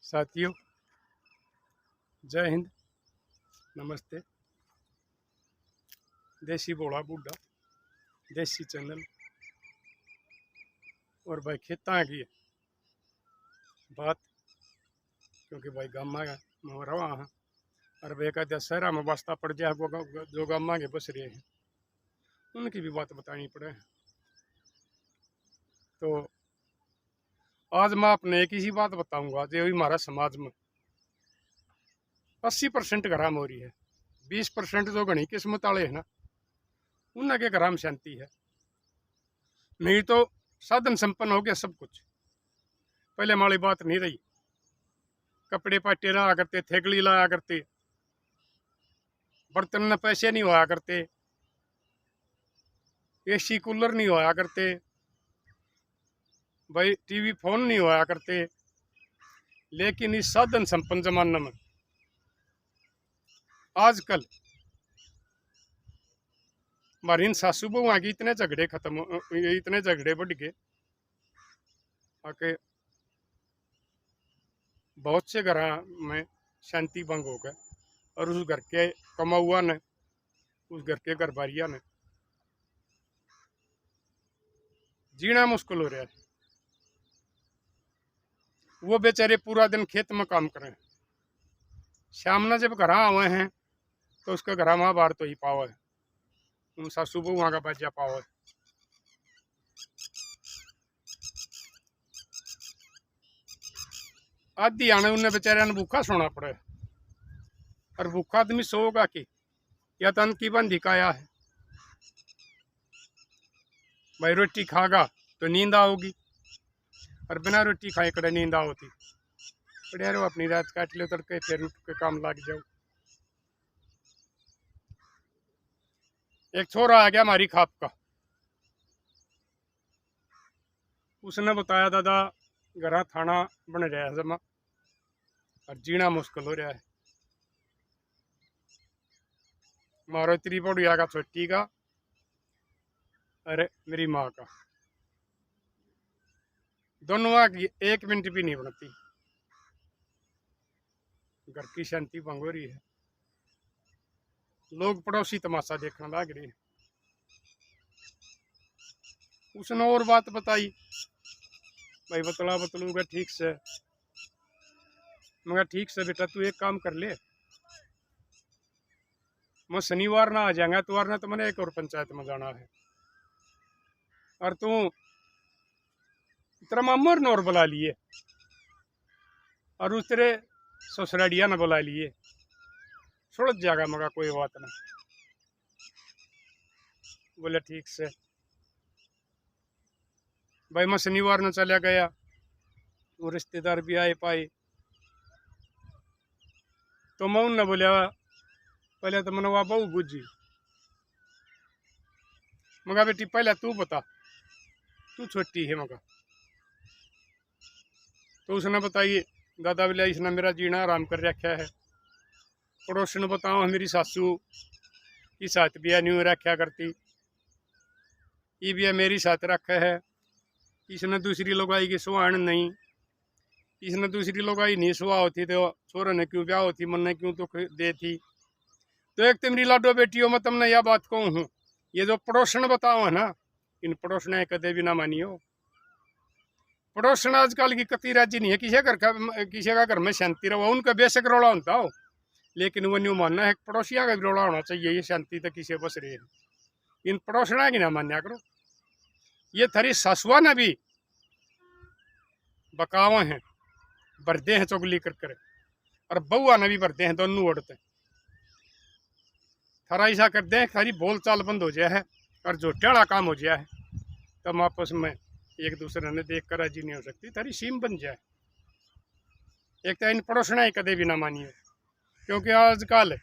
साथियों, जय हिंद, नमस्ते। देसी बोला बूढ़ा, देसी चैनल और भाई खेता की बात, क्योंकि भाई गामा में रवा हाँ और वे का शहरा में वास्ता पड़ जाए जो गामा के बस रहे हैं उनकी भी बात बतानी पड़े। तो आज मैं अपने एक ही बात बताऊंगा जो हमारा समाज में 80% घराम हो रही है। 20% जो घनी किस्मत वाले है ना, उनके घराम शांति है। नहीं तो साधन संपन्न हो गया सब कुछ। पहले हमारी बात नहीं रही, कपड़े पाटे लाया करते, थेगली लाया करते, बर्तन में पैसे नहीं होया करते, एसी कूलर नहीं होया करते, भाई टीवी फोन नहीं होया करते। लेकिन इस साधन संपन्न जमाने में आजकल हमारी इन सासू बहुआ की इतने झगड़े इतने झगड़े बढ़ गए आके बहुत से घर में शांति भंग हो गए और उस घर के कमाउआ ने, उस घर के घरबारिया ने जीना मुश्किल हो रहा है। वो बेचारे पूरा दिन खेत में काम करें, शाम ने जब घर आए हैं तो उसके घर में बाहर तो ही पाव है, उन सासू बहुआ का बाजा पाव है। आदि आने उन्हें बेचारे ने भूखा सोना पड़े, और भूखा आदमी सोगा कि या तन की बंदी काया है। भाई रोटी खागा तो नींद आओगी, और बिना रोटी खाए कड़े नींद होती। पड़े रहो अपनी रात काट लो, तड़के फिर उठ के काम लग जाओ। एक छोरा आ गया हमारी खाप का, उसने बताया दादा घर थाना बन रहा है जमा और जीना मुश्किल हो रहा है। मारो त्रिपुड़िया का छोटी का, अरे मेरी माँ का, दोनों की 1 मिनट भी नहीं बनती। घर की शांति भंग हो रही है, लोग पड़ोसी तमाशा देखने लग रहे हैं। उसने और बात बताई, भाई बतलूंगा ठीक से। मगर ठीक से बेटा तू एक काम कर ले, मैं शनिवार ना आ जाएगा, इतवार ना तो मैंने एक और पंचायत में जाना है, और तू तेरा मामर ने और बुला लिए और उस तेरे ससुरालिया ने बुला लिए, सुलझ जाएगा। मगर कोई बात ना। बोले ठीक से। भाई मैं शनिवार ने चला गया, वो रिश्तेदार भी आए पाए, तो मैं उनने बोलिया पहले तो मैंने वहाँ बहु बुझी। मगा बेटी पहले तू बता, तू छोटी है मगा। तो उसने बताइए दादा बोलिया इसने मेरा जीना आराम कर रखा है। पड़ोसी ने बताओ मेरी सासू की साथ भी नहीं रखा करती, ये भी मेरी साथ रखा है। इसने दूसरी लोगाई की सुहान नहीं, इसने दूसरी लोगाई नहीं सुहा होती तो छोरा ने क्यों ब्याह होती, मन ने क्यों तो दे थी। तो एक तो मेरी लाडो बेटियों में तुमने यह बात कहूँ हूँ, ये जो पड़ोसन बताओ है ना, इन पड़ोसन कदे भी ना मानियो। पड़ोसन आजकल की कति राजी नहीं है, किसी का घर में शांति रहो, उनका बेशक रोड़ा होता हो, लेकिन वो न्यू मानना है पड़ोसिया का भी रोड़ा होना चाहिए। ये शांति तो किसी बस रही है, इन पड़ोसना की ना मान्या करो। ये थारी सासुआ ने भी बकावा हैं, बरदे हैं चुगली कर, और बहुआ ने भी बरदे हैं, दोनों उड़ते। थारा ऐसा कर दे थारी बोल चाल बंद हो जाए है और जो टेढ़ा काम हो जाए है, तब आपस में एक दूसरे ने देख कर राजी नहीं हो सकती, थारी सीम बन जाए। एक तो इन पड़ोसना ही कदे भी ना मानिए, क्योंकि आजकल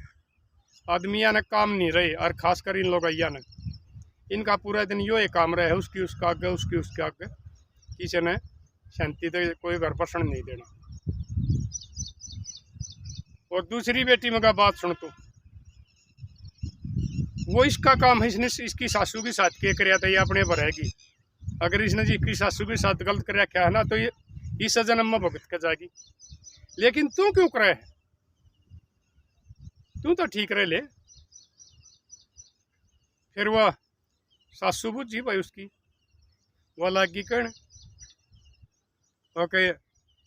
आदमिया ने काम नहीं रहे, और खासकर इन लोग ने इनका पूरा दिन यो ही काम रहे, उसकी उसका आगे, उसकी उसके आगे, किसी ने शांति तो कोई घर पसंद नहीं देना। और दूसरी बेटी में का बात सुन, तो वो इसका काम है, इसने इसकी सासू के साथ क्या कराया था ये अपने भरेगी। अगर इसने इसकी सासू के साथ गलत कर रखा है ना, तो इस जन्म में भुगत के जाएगी। लेकिन तू क्यों करे है? तू तो ठीक रह ले। फिर वह सासू बुझी भाई उसकी, वह लागी कहने ओके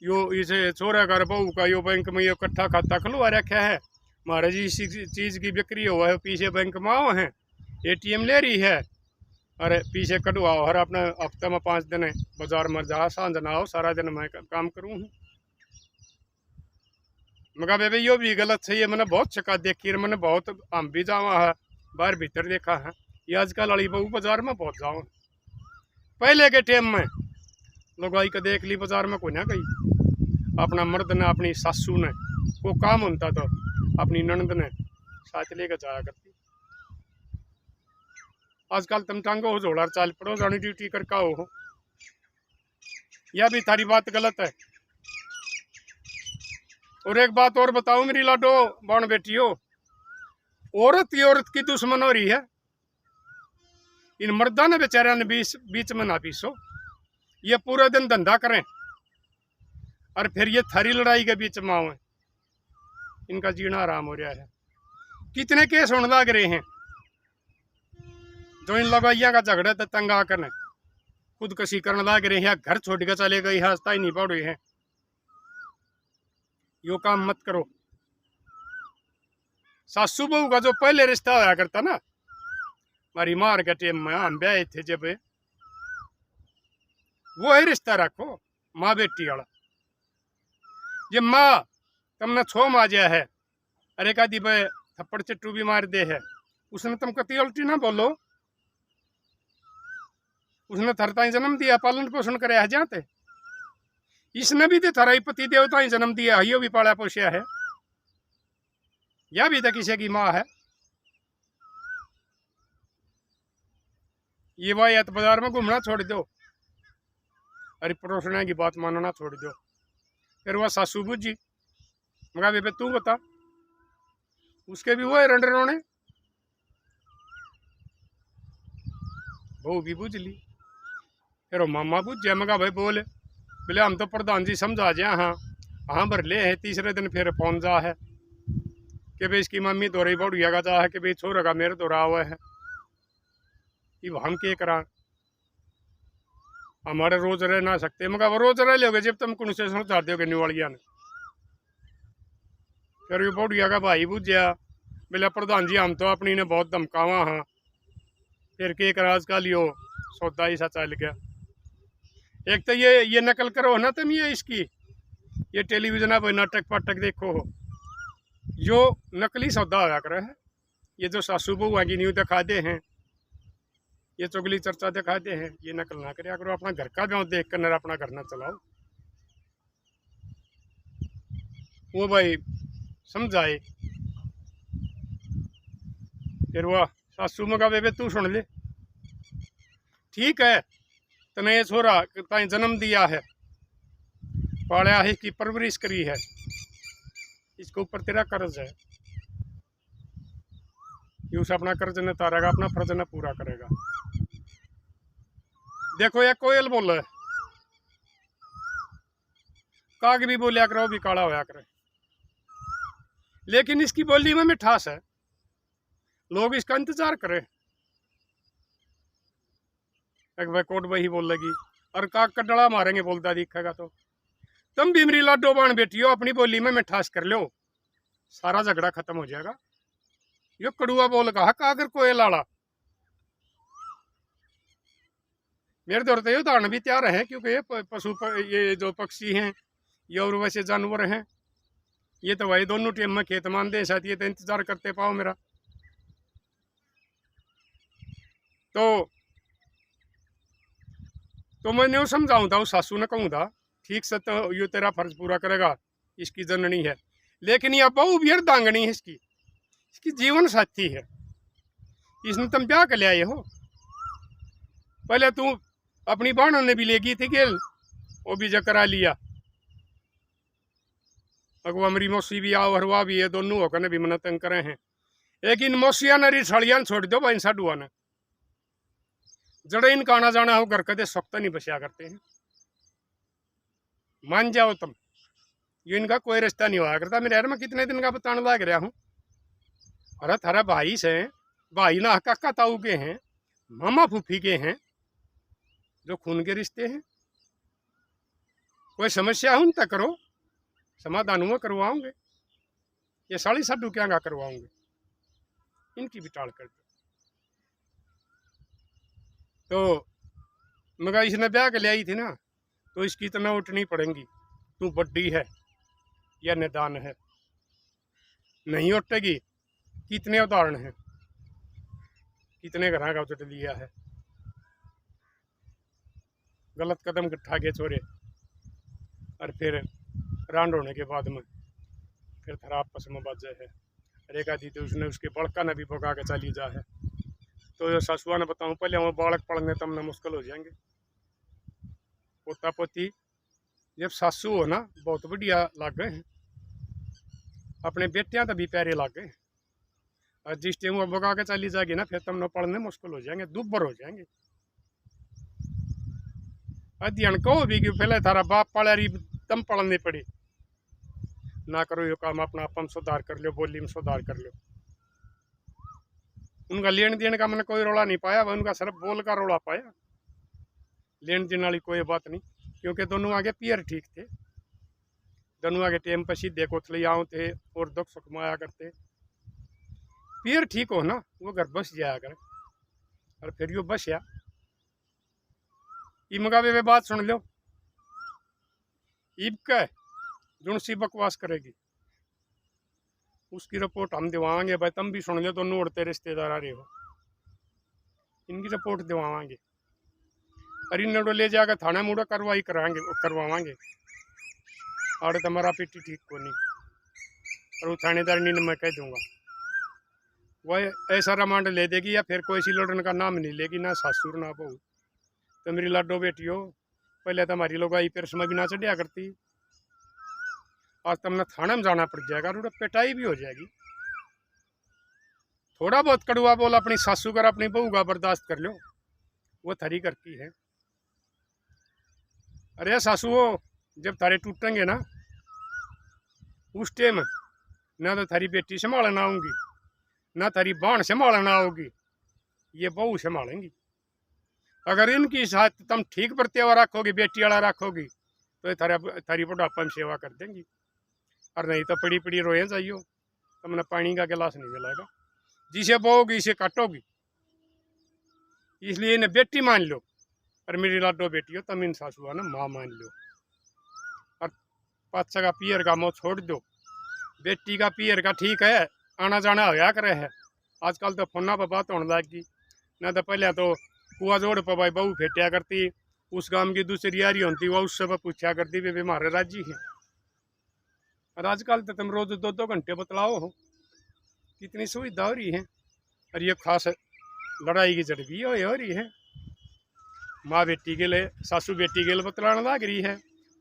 यो इसे छोरा घर बहू का यो बैंक में यो इकट्ठा खाता खुलवा रखा है, महाराज जी इसी चीज की बिक्री हुआ है, पीछे बैंक में आओ है, एटीएम ले रही है, अरे पीछे कटवाओ, हर अपने हफ्ते में 5 दिन बाजार में जा, सांझ ना आओ, सारा दिन मैं काम करूँ। मगर बेबे यो भी गलत सही है। मैंने बहुत शिकायत देखी है, मैंने बहुत हम भी जावा है, बाहर भीतर देखा है। ये आजकल अली बहू बाजार में बहुत जाओ, पहले के टाइम में लोग आई का देख ली बाजार में कोई ना गई, अपना मर्द ने अपनी सासू ने को काम होता तो अपनी ननद ने साथ लेकर जाया करती। आजकल तुम टांगो हो जोड़ा चाल पड़ो जानी ड्यूटी करका हो, यह भी थारी बात गलत है। और एक बात और बताऊं मेरी लाडो बाण बेटियों, औरत ही औरत की दुश्मन हो रही है। इन मर्दा ने बेचारा ने बीच में ना पीसो, ये पूरा दिन धंधा करें और फिर ये थारी लड़ाई के बीच में आवे, इनका जीना आराम हो रहा है। कितने केस होने लग रहे हैं जो इन लगाइया का झगड़ा तो तंग आकर खुदकशी करने लग रहे हैं, घर छोड़ के चले गई है, ही नहीं पड़ रही है। यो काम मत करो। सासू बहू का जो पहले रिश्ता होया करता ना, हमारी मार के टाइम में हम ब्याह थे जब, वो ही रिश्ता रखो माँ बेटी वाला। ये माँ तुमने छो माजा है, अरे का दी भाई थप्पड़ चट्टू भी मार दे है, उसने तुम कति उल्टी ना बोलो, उसने थरता ही जन्म दिया, पालन पोषण कराया है जाते, इसने भी तो थारा पति देवता ही जन्म दिया, यो भी पाला पोषिया है, यह भी तो किसी की माँ है। ये वायत बाजार में घूमना छोड़ दो, अरे पड़ोसना की बात मानना छोड़ दो। फिर वह सासू बुझी, मगा बेबे तू बता, उसके भी हुए रंड रोने, बहू भी बुझ ली। फिर वो मामा बुझ जाए, मगा भाई बोले, बोले हम तो प्रधान जी समझा जाए, हाँ हाँ भर ले है। तीसरे दिन फिर फोन जा है कि भाई इसकी मम्मी दौरे बढ़िया का जा है कि भाई छोरा का मेरे दौरा हुआ है, कि हम क्या करा, हमारे रोज रह ना सकते, मगर रोज रह लोगे जब तुम कुछ से समझा दोगे निवाड़िया ने। फिर ये बढ़िया का भाई बुझा, बोले प्रधान जी हम तो अपनी ने बहुत धमकावा हाँ, फिर के करा आजकल यो सौदा ही सा चल गया। एक तो ये नकल करो ना तुम, ये इसकी ये टेलीविजन पर नाटक पाटक देखो हो, यो नकली सौदा होया करे है। ये जो सासू बहू की न्यू दिखा दे हैं, ये चुगली चर्चा दिखाते हैं, ये नकल ना करे करो, अपना घर का गाँव देख कर अपना घर ना चलाओ। वो भाई समझाए, फिर वह सासू में कहा बेबे तू सुन ले, ठीक है तने ये छोरा ताई जन्म दिया है, पाला है, इसकी परवरिश करी है, इसके ऊपर तेरा कर्ज है, ये उसे अपना कर्ज न तारेगा, अपना फर्ज न पूरा करेगा। देखो ये कोयल बोल है, काग भी बोलिया करो भी काला होया करे, लेकिन इसकी बोली में मिठास है, लोग इसका इंतजार करें। एक भाई कोट वही बोल लगी और काग का डड़ा मारेंगे बोलता दिखेगा तो। तुम भी मेरी लाडो बाण बेटी हो, अपनी बोली में मिठास कर लो, सारा झगड़ा खत्म हो जाएगा। यो कड़ुआ बोल कहा कागर कोयल लाड़ा, मेरे दौर तो ये उदाहरण भी तैयार है, क्योंकि ये पशु ये जो पक्षी हैं ये और वैसे जानवर हैं, ये तो भाई दोनों टीम में खेत मान दे, शायद ये तो इंतजार करते पाओ मेरा। तो मैंने समझाऊं था, उस सासू ने कहूँ था ठीक से तो ये तेरा फर्ज पूरा करेगा, इसकी जननी है, लेकिन यह बहू भी अर्धांगनी है, इसकी जीवन साथी है, इसने तुम ब्याह कर लिया हो। पहले तू अपनी बहनों ने भी लेगी थी गेल, वो भी जो करा लिया, अगवा हमारी मौसी भी आओ हरवा भी है, दोनों होकर ने भी मना तंग करे हैं, लेकिन मौसिया ने रिछड़िया छोड़ दो भाई साडुआ ने, जड़े इनका आना जाना हो घर कदे सख्त नहीं बसिया करते हैं। मान जाओ तुम, ये इनका कोई रिश्ता नहीं हुआ करता मेरे यार। मैं कितने दिन का बताने लग रहा हूँ। अरे थारा भाई से, भाई ना काका ताऊ के हैं, मामा फूफी के हैं, जो खून के रिश्ते हैं। कोई समस्या है उन तक करो, समाधान हुआ करवाओगे। ये साड़ी साडू क्या करवाओगे, इनकी भी टाल कर दो। तो मगर इसने ब्याह के ले आई थी ना, तो इसकी इतना उठनी पड़ेगी, तू बड्डी है या निदान है। नहीं उठेगी। कितने उदाहरण हैं, कितने घर का उठ लिया है, गलत कदम उठा के छोरे, और फिर रांड होने के बाद में फिर थरा आपस में बाजे है। रेखा दी तो उसने उसके बड़का ने भी भगा के चली जा है। तो ये ससुआ ने बताऊँ पहले वो बालक पढ़ने तमने मुश्किल हो जाएंगे। पोता पोती जब सासू हो ना बहुत बढ़िया लग गए हैं, अपने बेटियां तो भी प्यारे लग गए। और जिस टाइम वो भगा के चली जाएगी ना, फिर तुमने पढ़ने मुश्किल हो जाएंगे, दुब्बर हो जाएंगे। अध्ययन कहो भी कि पहले थारा बाप पढ़ा रही तम पढ़ने पड़ी ना करो, ये काम अपना आप सुधार कर लो, बोली में सुधार कर लो। उनका लेन देन का मैंने कोई रोला नहीं पाया, उनका सिर्फ बोल का रोला पाया। लेन देन वाली कोई बात नहीं, क्योंकि दोनों आगे पियर ठीक थे, दोनों आगे टेम पर सीधे कोथली आओ थे और दुख सुख माया करते। पियर ठीक हो ना, वो घर बस जाया करे, और फिर यो बसया इमगा वे बात सुन लो। ईब का जुन सी बकवास करेगी उसकी रिपोर्ट हम दिवाएंगे भाई, तुम भी सुन लो, दोनों उड़ते रिश्तेदार आ रहे हो, इनकी रिपोर्ट दिवाएंगे। और इन ले जाकर थाना मुड़ा कार्रवाई करवाएंगे। और तुम्हारा पीटी ठीक को नहीं, और वो थानेदार ने मैं कह दूंगा, वह ऐसा रिमांड ले देगी, या फिर कोई सी लड़न का नाम नहीं लेगी, ना सासुर ना बहू। तो मेरी लाडो बेटी हो, पहले तो हमारी लोग आई पेरस में भी ना चढ़िया करती, आज तुमने थाने में जाना पड़ जाएगा, और पिटाई भी हो जाएगी। थोड़ा बहुत कड़ुआ बोल अपनी सासू कर अपनी बहू का बर्दाश्त कर लो, वो थरी करती है। अरे सासू हो, जब थारे टूटेंगे ना उस टाइम ना तो थारी बेटी संभालना आऊंगी, ना थारी बाण संभालना आओगी, ये बहू संभालेंगी। अगर इनकी साथ तुम ठीक बर्ताव रखोगी, बेटी वाला रखोगी, तो थारी बुढ़ापा में सेवा कर देंगी। और नहीं तो पड़ी पड़ी रोए जाइयो, तुमने पानी का गिलास नहीं मिलेगा। जिसे बोगी इसे काटोगी, इसलिए इन्हें बेटी मान लो, और मेरी लाडो बेटी हो, तुम इन सासुआ ने माँ मान लो। और पाचा का पियर का मुँह छोड़ दो, बेटी का पियर का ठीक है, आना जाना होया करे है। आजकल तो फोना पर बात होने लगी, ना तो पहले तो कुआ जोड़ पर भाई बहू फेटिया करती, उस गांव की दूसरी यारी होती, वह उससे पूछा करती वे हमारे राजी है। और आजकल तो तुम रोज 2-2 घंटे बतलाओ हो, कितनी सुविधा हो रही है। और ये खास लड़ाई की जड़ भी हो रही है, माँ बेटी के लिए, सासू बेटी के लिए बतलाने लग रही है,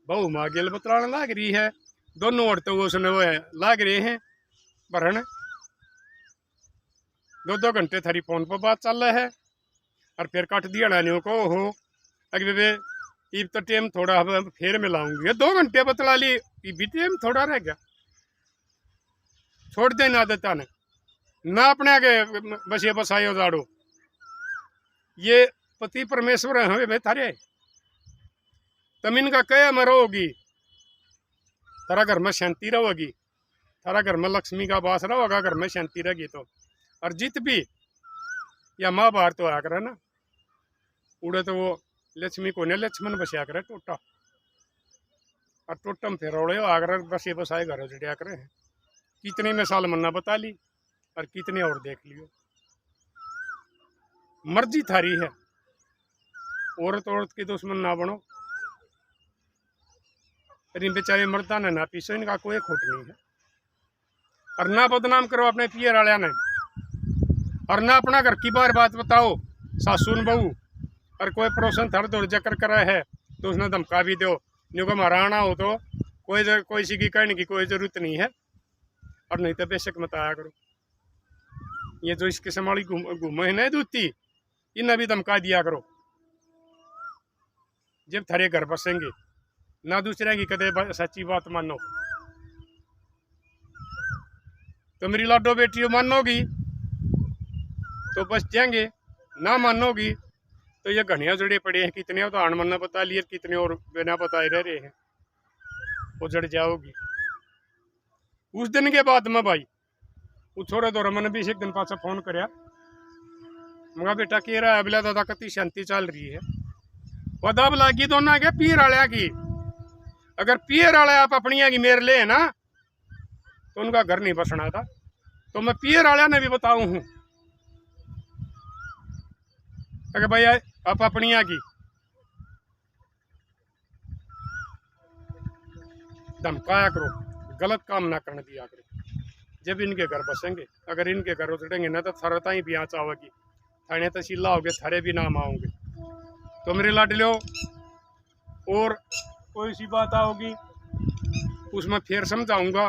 बहू माँ के लिए बतलाने लग रही है, दोनों औरतें वो उसने वो लाग रहे हैं भरण। 2-2 घंटे थारी फोन पर बात चल रहा है, और फिर कट दिया नानियों को हो अगे वे इब तो टाइम थोड़ा फिर मिलाऊंगी। 2 घंटे बतला ली, भी टाइम थोड़ा रह गया। छोड़ देना देता ने ना अपने आगे बसे बसायो जाड़ो, ये पति परमेश्वर है वे थारे, तुम इनका कया में रहोगी, तारा घर में शांति रहोगी, तारा घर में लक्ष्मी का वास रहोगा, घर में शांति रहेगी। तो और जित भी या महाभारत तो आया करे ना, उड़े तो वो लक्ष्मी को ने लक्ष्मण बसिया करे टोटा, और टोटम फिर उड़े आगर बसे बसाए घर जड़िया करे हैं। कितनी मिसाल मन्ना बता ली, और कितने और देख लियो, मर्जी थारी है। औरत औरत की दुश्मन ना बनो, इन बेचारे मर्दा ने ना पीछे, इनका कोई खोट नहीं है। और ना बदनाम करो अपने पियर वाले ने, और ना अपना घर की बार बात बताओ सासुन बहू। और कोई पड़ोसन थर दौड़ जकर करा है तो उसने धमका भी दो, नहीं को हमारा आना हो तो कोई सी की कहने की कोई जरूरत नहीं है, और नहीं तो बेशक मत आया करो। ये जो इस किस्म वाली घूमे है ना दूती, इन्हें भी धमका दिया करो जब थारे घर बसेंगे। ना दूसरे की कदे सच्ची बात मानो। तो मेरी लाडो बेटियों मानोगी तो बच जाएंगे, ना मानोगी तो ये घनिया जड़े पड़े हैं। कितने उदाहरण मन्ना बता लिए, कितने और बिना बताए रह रहे हैं, वो जड़ जाओगी। उस दिन के बाद में भाई वो छोरे दौरा मैंने भी एक दिन पास फोन कराया, मगा बेटा कह रहा है अबला दादा कति शांति चल रही है। वह लागी दोनों के पीर आलिया की, अगर पीर वाले आप अपनी की मेरे ले ना तो उनका घर नहीं बसना था। तो मैं पीर वाले ने भी बताऊं हूं अगर भाई आप अपनी की धमकाया करो, गलत काम ना करने दिया करो, जब इनके घर बसेंगे। अगर इनके घर उतरेंगे ना तो थारे ताई भी आँच आवेगी, थाने तहसीला होगे, थारे भी नाम आओगे। तो मेरे लाडलो और कोई सी बात आओगी उसमें फिर समझाऊंगा,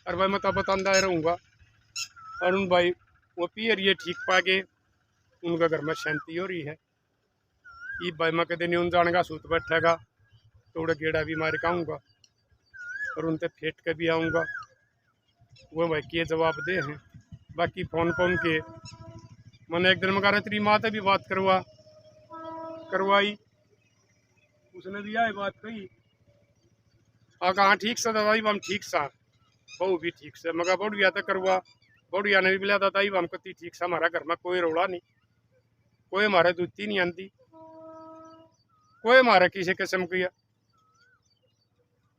और भाई मैं तो बताता रहूँगा। और उन भाई वो पियर ये ठीक पाके उनका घर में शांति हो रही है। ये भाई मैं कदे नहीं उन जाने का सूत बैठेगा तो उड़े गेड़ा भी मार के आऊँगा और उनसे फेंट के भी आऊँगा। वो भाई के जवाब दे हैं। बाकी फोन के मैंने एक दिन मगर तेरी माँ से भी बात करवाई, उसने भी यही बात कही। कहाँ ठीक सा दादा हम ठीक सा, बहू भी ठीक से, मगर बढ़िया तो करवा। बढ़िया ने भी मिला दादा हम कति ठीक सा, हमारा घर में कोई रोड़ा नहीं, कोई हमारे दूती नहीं आती, कोई हमारे किसी किस्म की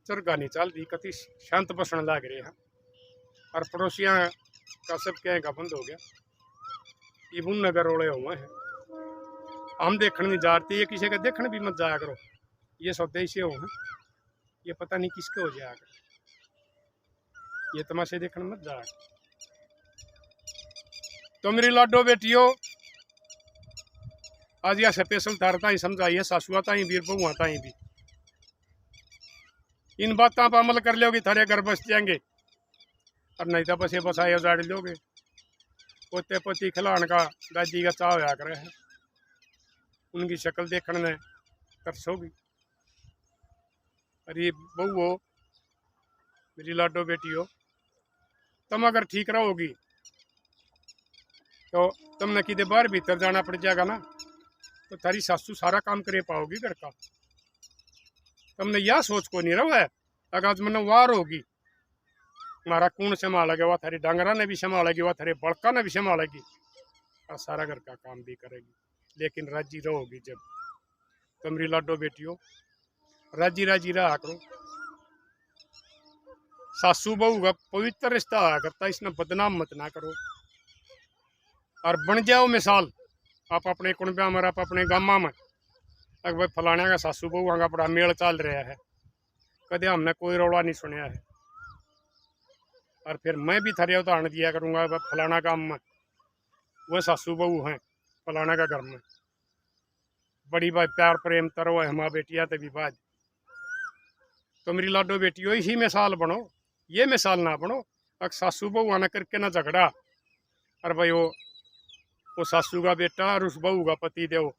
चरगा नहीं चल रही, कति शांत बसने लग रहे हैं। और पड़ोसियाँ का सब क्या का बंद हो गया, ये बुन नगर रोड़े हुए हैं। हम देखने नहीं जा रहे, ये किसी का देखने भी मत जाया करो, ये सौदे से हो हैं, ये पता नहीं किसके हो जाएगा, ये तमाशे देखने मत जाया। तो मेरी लाडो बेटियों आज यह स्पेशल तारता ही समझाइए, सासुआता ही वीर बहुआता ही भी इन बातों पर अमल कर लोगे, थारे घर बस जाएंगे। और नहीं तो बसे बसाए उजाड़ लोगे। पोते पोती खिलाने का दादी का चाव होया करे है, उनकी शक्ल देखने में तरसोगी। अरे बहू हो मेरी लाडो बेटी हो, तुम अगर ठीक रहोगी तो तुमने किधे बाहर भीतर जाना पड़ जाएगा ना तो थारी सासू सारा काम करे पाओगी घर का। तुमने यह सोच को नहीं रहा है अगर आज मैंने वार होगी हमारा कौन संभालेगी, वह थारी डांगरा ने भी संभालेगी, वह थारे बड़का ने भी संभालेगी और सारा घर का काम भी करेगी। लेकिन राजी रहोगी जब। तो मेरी लाडो बेटियों राजी राजी रहा करो। सासू बहू का पवित्र रिश्ता आया करता, इसने बदनाम मत ना करो और बन जाओ मिसाल आप अपने कुंबा में, आप अपने गामा में। अगर भाई फलाने का सासू बहू का बड़ा मेल चल रहा है, कदे हमने कोई रौला नहीं सुनिया है। और फिर मैं भी थारे उदाहरण दिया करूँगा, फलाना काम में वह सासू बहू हैं, फलाना का घर में बड़ी भाई प्यार प्रेम तरो है हमारा बेटिया तो भी बाद। तो मेरी लाडो बेटियों ही मिसाल बनो, ये मिसाल ना बनो। अगर सासू बहू आना करके ना झगड़ा और भाई वो सासू का बेटा और उस बहू का पति देव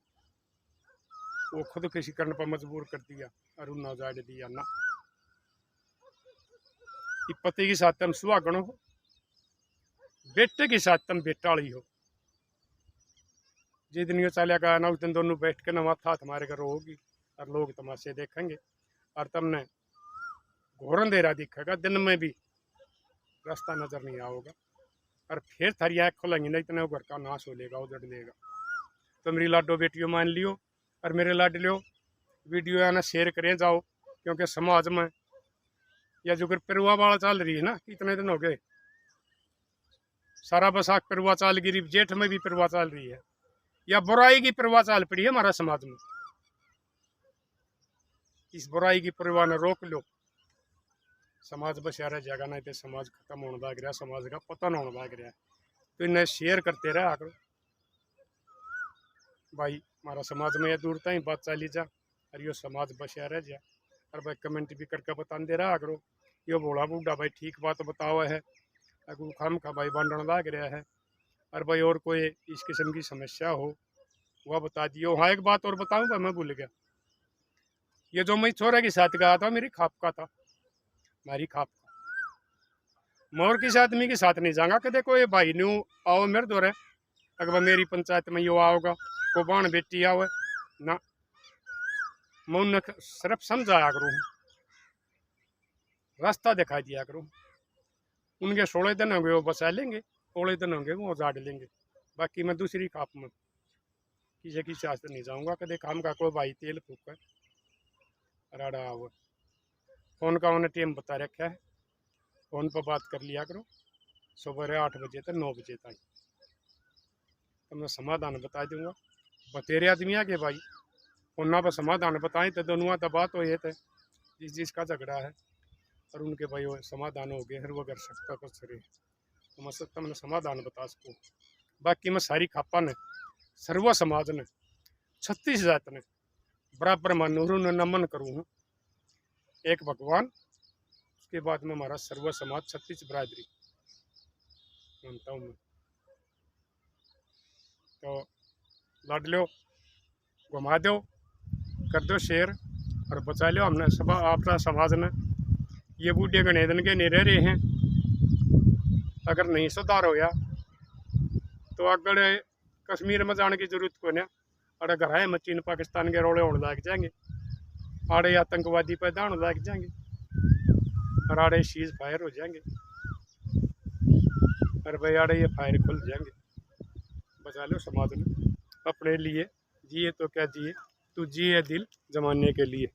वो खुद किसी करने पर मजबूर कर दिया और उन्ना उजाड़ दिया ना। पति के साथ तुम सुहागण हो, बेटे के साथ तुम बेटाड़ी हो। जिस दिन ये चलेगा का ना उस दिन दोनों बैठ के ना माथा तुम्हारे घर होगी और लोग तमाशे देखेंगे और तुमने घोर अंधेरा दिखेगा, दिन में भी रास्ता नजर नहीं आओगा और फिर थारी आँख खुलेंगी नहीं इतने घर का नाश हो लेगा, उजड़ लेगा। तो मेरी लाडो बेटियों मान लियो और मेरे लाडलियो वीडियो आना शेयर करें जाओ, क्योंकि समाज में या जो पिरुआ वाला चल रही है ना, कितने दिन हो गए सारा बसाख पिरुआ चाल गिरी, जेठ में भी पिरुआ चाल रही है या बुराई की पिरुआ चाल पड़ी है हमारा समाज में। इस बुराई की पिरुआ ने रोक लो, समाज बस यार जगह नहीं तो समाज खत्म होने लग रहा, समाज का पतन होने लग रहा है। तो इन्हें शेयर करते रहे आकर भाई, हमारा समाज में ये दूरता ही बात चली जा और यो समाज बस यार जा। और भाई कमेंट भी करके बता दे रहा करो, यो बोला बूढ़ा भाई ठीक बात बताओ है, अगर खाम खा भाई बांधने लग रहा है। और भाई और कोई इस किस्म की समस्या हो वह बता दियो। हाँ एक बात और बताऊँ मैं भूल गया, ये जो मैं छोरे के साथ गया था मेरी खाप का था, मेरी खाप का। मोर के साथ मी के साथ नहीं जाऊंगा कि देखो ये भाई न्यू आओ मेरे दौरे, अगर मेरी पंचायत में यो आओगा को बाण बेटी आवे ना, मैं उन्हें सिर्फ समझाया करूँ, रास्ता दिखा दिया करूँ। उनके 16 दिन होंगे वो बचा लेंगे, 16 दिन होंगे वो उजाड़ लेंगे। बाकी मैं दूसरी खाप में किसी की साथ नहीं जाऊंगा। कदे काम का कोई भाई तेल फूक राड़ा आओ, फोन का उन्हें टाइम बता रखा है, फोन पर बात कर लिया करो सुबह 8 बजे तक 9 बजे तक, तो मैं समाधान बता दूंगा। बतेरे आदमी आ के भाई उन्ना पर समाधान बताएं तो दोनों तो बात हो ये थे जिस जिसका झगड़ा है और उनके भाई वो समाधान हो गए, हर वो कर सकता कुछ रे तो मैं सकता मैंने समाधान बता सकूँ। बाकी मैं सारी खापा ने सर्व समाज ने 36 जात ने बराबर मानूर ने नमन करूँ। एक भगवान, उसके बाद में हमारा सर्व समाज 36 बरादरी मानता हूँ मैं। तो लड़ लो, घुमा दो, कर दो शेयर और बचा लो हमने सब अपना समाज ने। ये बूढ़े गणेदन के नहीं रह रहे हैं, अगर नहीं सुधार होया तो अगर कश्मीर में जाने की जरूरत को नहीं, अरे घर है में चीन पाकिस्तान के रोड़े होने लग जाएंगे, आड़े आतंकवादी पैदा होने लग जाएंगे और आड़े शीज फायर हो जाएंगे और भाई आड़े ये फायर खुल जाएंगे। बचा लो समाज ने, अपने लिए जिए तो क्या जिए, तू जिए दिल जमाने के लिए।